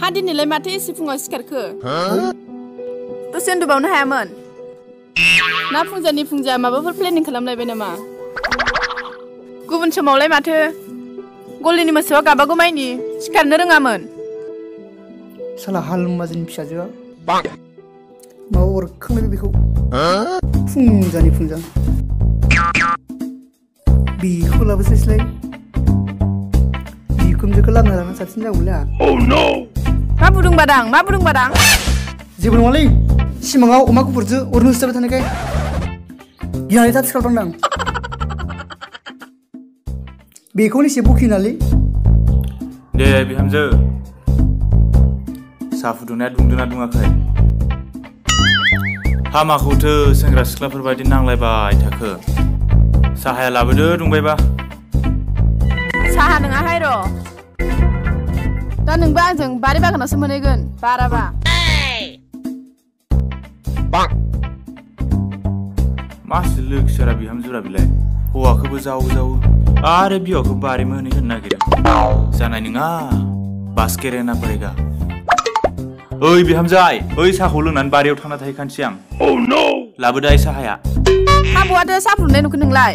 हा दिनैलाय माथो एसे फुङाव सिखारखो? दसे उन्दुबावनो हायामोन? ना फुंजानि फुंजा माबाफोर प्लेनिं खालामलायबाय नामा? गुबुन समावलाय माथो गलिनि मोसौआ गाबागौ माइनि सिखारनो रोङामोन? साला हालुमाजिनि फिसाजोआ माबा अरखांनाय बेखौ फुंजानि फुंजा बेखौ लाबोसैसैलाय बिखुमजोखौ लाबोना लाना साबसिन जागौमोनलै आंहा। मा बुदुं बादां? जेबो नङालै सिमाङाव अमा गुफुरजों अरनो होसोजाबाय थानायखाय गिनानै थाब सिखारफ्लांदां। बेखौनो एसे बखिनालै। दे बिहामजो साहा फुदुंनाया दुंदोंना दुङाखै? हामाखौथो सेंग्रा सिख्लाफोर बायदि नांलायबाय थाखो। साहाया लाबोदो दुंबायबा। साहा नङाहाय र'। दा नोंबो आंजों बारि बागानावसो मोनहैगोन बाराबा। मासि लोखिसारा बिहामजोरा बिलाय हौवाखौबो जावो आरो बिहावखौ बारि मोनहैनो नागिरो। जानाय नङा बासकेरेना परेगा। ओइ बिहामजाय ओइ साहाखौ लोंनानै बारियाव थांना थाहैखानोसै आं। लाबोदाय साहाया। हा बहाथो साहा फुदुंनाय नुखो नोंलाय?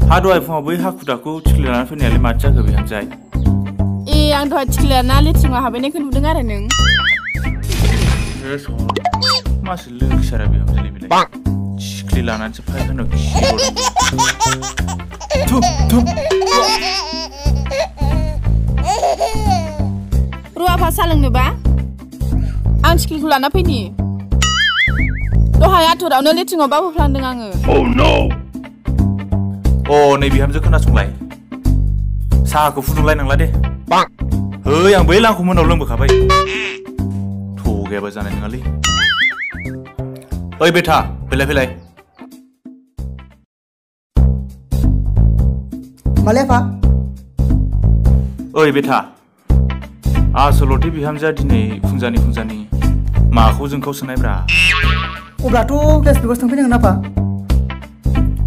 हा दहाय फुङाव बै हाखुदाखौ थिखिला लानानै फैनायालाय माथो जाखो बिहामजाय? ए आं दहाय थिखिला ना लेट्रिनाव हाबहैनायखौ नुदों आरो नों। मासि लोखिसारा बिहामजोलै बिलाय थिखिलि लानानैसो फायखानायाव खिगरदों। रुवाफा सा लोंनोबा आं थिखिलिखौ लाना फैनि। दहाय आथुरावनो लेट्रिनाव बाबोफ्लांदों आङो। नै बिहामजो खोनासंलाय साहाखौ फुदुंलायनांला दे। है आं बै लांखौ मोनाव लोंबोखाबाय। थगायाबा जानाय नङालै। ओइ बेथा फैलाय। मालै आफा? ओइ बेथा आसलथे बिहामजोआ दिनै फुंजानि माखौ जोंखौ सोनायब्रा? अब्लाथ' ग्लास बिगासो थांफैनांगोन आफा।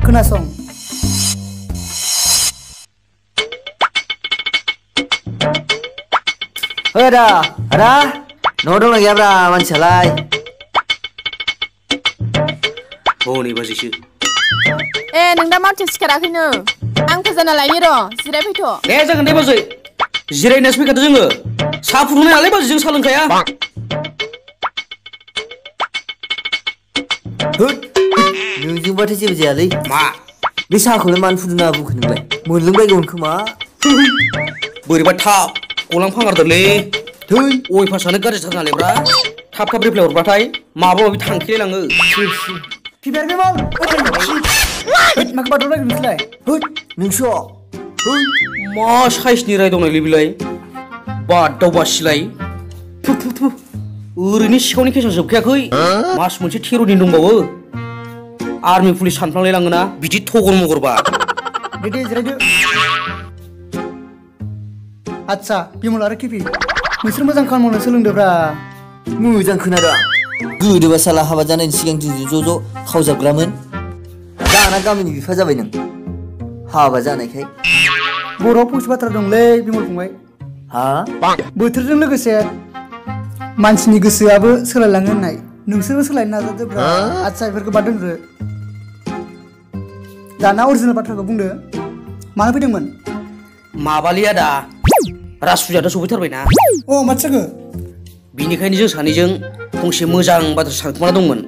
खोनासं आदा न'आव दंना गैयाब्रा मानसियालाय? नै बाजिसो। ए नों दा मावथियाव सिखाराखैनो। आं फोजाना लायनि र' जिरायफैथ'। दे जागोन दे बाजै जिरायनासो फैखादो जोङो। साहा फुदुंनाय नालाय बाजै जों साहा लोंखाया। नोंजोंबाथाय जेबो जायालै। मा? बे साहाखौलाय मानो फुदुंना बुंखो नोंलाय? मोनलोंबायगौमोन खोमा। बोरैबा थाब गलांफांगारदोंलै। अयभासानो गाज्रिथार नालायब्रा। थाब रिप्लाय हरबाथाय माबा माबि थांखिलायलाङो। माखौ बाद्रायबाय नोंसोरलाय? नोंसो मा साइसनि रायदावनायलै बिलाय बादाव बासिलाय। ओरैनो सिखावनि केसा जोबखायाखै। मास मोनसे 13 दिन दंबावो। आर्मि पुलिस सानफ्लांलाय लाङोना बिदि थगर मगरबा। दे जिरायदो। आच्छा बिमल आरो किपि नोंसोर मोजां खामानि मावनो सोलोंदोब्रा। मोजां खोनादों। गोदोबा साला हाबा जानायनि सिगां जों ज' खावजाबग्रामोन। दाना गामिनि बिफा जाबाय नों। हाबा जानायखाय बर'आव फंसे बाथ्रा दंलै बिमल फंबाय। हा? बोथोरजों लोगोसे मानसिनि गोसोआबो सोलायलाङो होननाय। नोंसोरबो सोलायनो नाजादोब्रा। आच्छा बेफोरखौ बाद दोनदो। दाना अरिजिनेल बाथ्राखौ बुंदो। मानो फैदोंमोन? माबालै आदा राज फुजायाथ' सफैथारबायना। माथो जाखो? बिनिखायनो जों सानैजों फंसे मोजां बाथ्रा सानखुमाना दंमोन।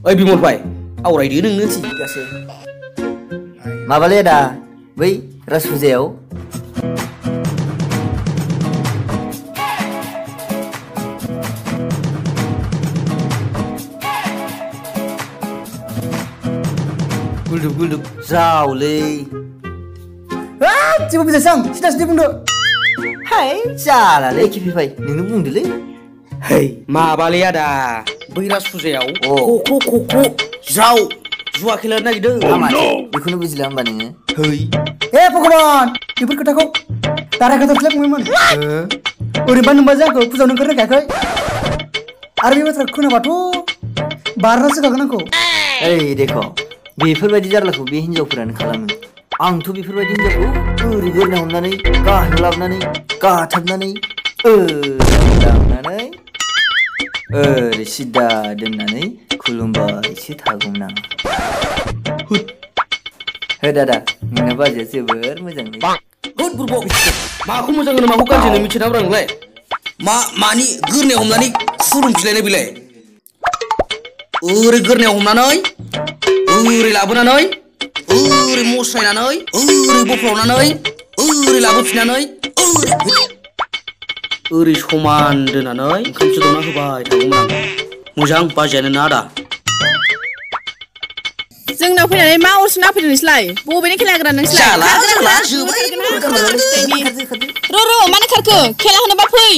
ओइ बिमल भाइ आवरायदो नोंनो। थिगासे माबालै आदा बै राज फुजायाव गुलदुब जावलै। जेबो बुजायसै आं सिदा बुंदो। हाय जालालै किपि भाइ नोंनो बुंदोलै। है माबालै आदा बै राज फुजायाव क'क जाव जुवा खेला नागिरदों। बेखौनो बुजिला होमबा नोङो? भगबान बेफोर खोथाखौ दारा खोथासलाय बुंबायमोन। ओरैनोबा नोंबाजों आंखौ फुजायाव ओंखारनो होखायाखै। आरो बे बाथ्राखौ खोनाबाथ' बारनासो होखागोन आंखौ। ओइ देख' बेफोरबायदि जारलाखौ बे हिनजावफोरानो खालामो। आंथ' बेफोरबायदि हिनजावखौ ओरै गोरना हमनानै गाहायाव लाबोनानै गाथाबनानै लांनानै ओरै सिदा दोननानै खुलुमबायसो थागौमोन आं हो दादा नोंना बाजैया जोबोर मोजांलै होद बुरबक माखौ मोजां होनो माखौ गाज्रि होनो मिथिना ब्रा नोंलाय मानि गोरनायाव हमनानै खुलुमफिनलायनाय बिलाय ओरै गोरनायाव हमनानै ओरै लाबोनानै ओरै मस्रायनानै ओरै बोफ्लावनानै ओरै लाबोफिननानै ओरै समान दोननानै ओंखामसो दौना होबाय थागौमोन आं मोजां बाजैयानो ना आदा जोंनाव फैनानै मा अरसो नाफैदों नोंसोरलाय बबेनि खेला होग्रा नोंसोरलाय र' मानो खारखो खेला होनोबा फै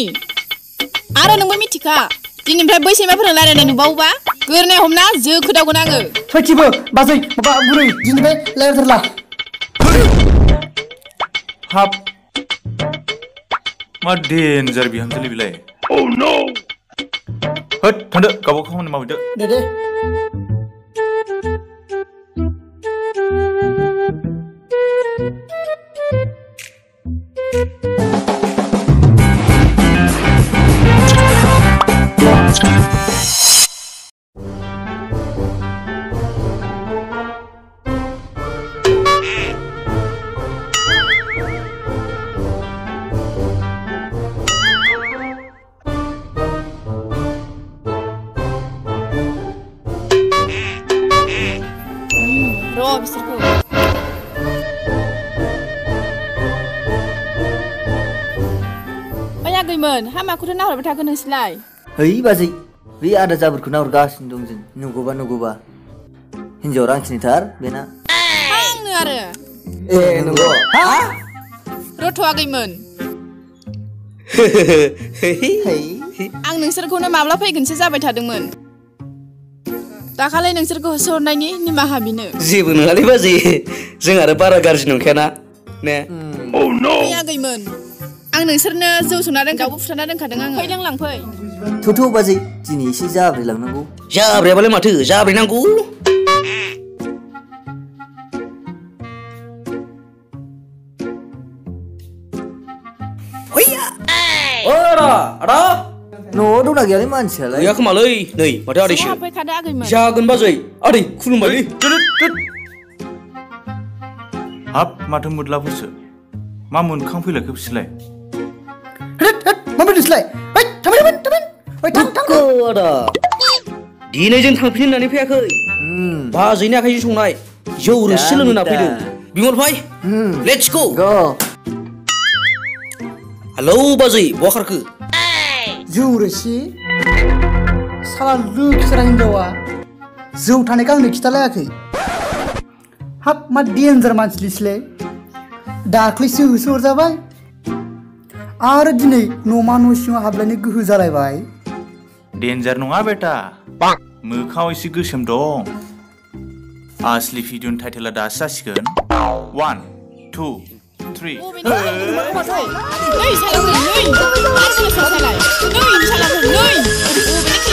आरो नोंबो मिथिखा दिनैनिफ्राय बै सैमाफोरजों रायलायनाय नुबावोबा गोरनाय हमना जो खोदावगोन आङो सयथिबो बाजै माबा बुरै दिनैनिफ्राय रायलायथारला हाब मा डेन्जार बिहामजोलै बिलाय होद थांदो गावबा खामानि मावहैदो दे बिसोरखौ ओइ आगैमोन हामाखौथ' नाहरबाय थागोन नोंसोरलाय है बाजै बे आदा जाबोरखौ नाहरगासिनो दं जों नंगौबा हिन्जाव रांखिनिथार बेना आंनो आरो नंगौ रथ' आगैमोन आं नोंसोरखौनो माब्ला फैगोनसो जाबाय थादोंमोन दाखालि नोंसोरखौ होसोहरनायनि निमाहा बिनो जेबो नङालै बाजै जों आरो बारा गाज्रि नंखायाना ने आगैमोन आं नोंसोरनो जौ संना दाउबो फुथारना दोनखादों आङो फै लोंलांफै थौथ' बाजै दिनै एसे जाब्रे लांनांगौ जाब्रेयाबालाय माथो जाब्रेनांगौ आदा न'आव दंना गैयालै मानसियालाय गैया खोमालै नै माथो आदैसो हाबफैखादो आगैमोन जागोन बाजै आदै खुलुमबायलै हाब माथो मुदलाफोरसो मा मोनखांफैलायखो बिसोरलाय मा बिदिसलाय आदा दिनै जों थांफिन होननानै फैयाखै बाजैनि आखाइजों संनाय जौ रोसि लोंनो होनना फैदों बिमल भाई लेट्स गो हेलौ बाजै बहा खारखो जौ रोसि साला लोखिसारा हिनजावा जौ थानायखौ आंनो खिथालायाखै हाब मा डेन्जार मानसिलिसलै दाख्लैसो होसोहरजाबाय आरो दिनै न'मा न' सिङाव हाबलायनो गोहो जालायबाय डेन्जार नङा बेटा मोखाङाव एसे गोसोम दं आसलि भिडिअनि टाइटेला दासो जासिगोन 1 2 3 नै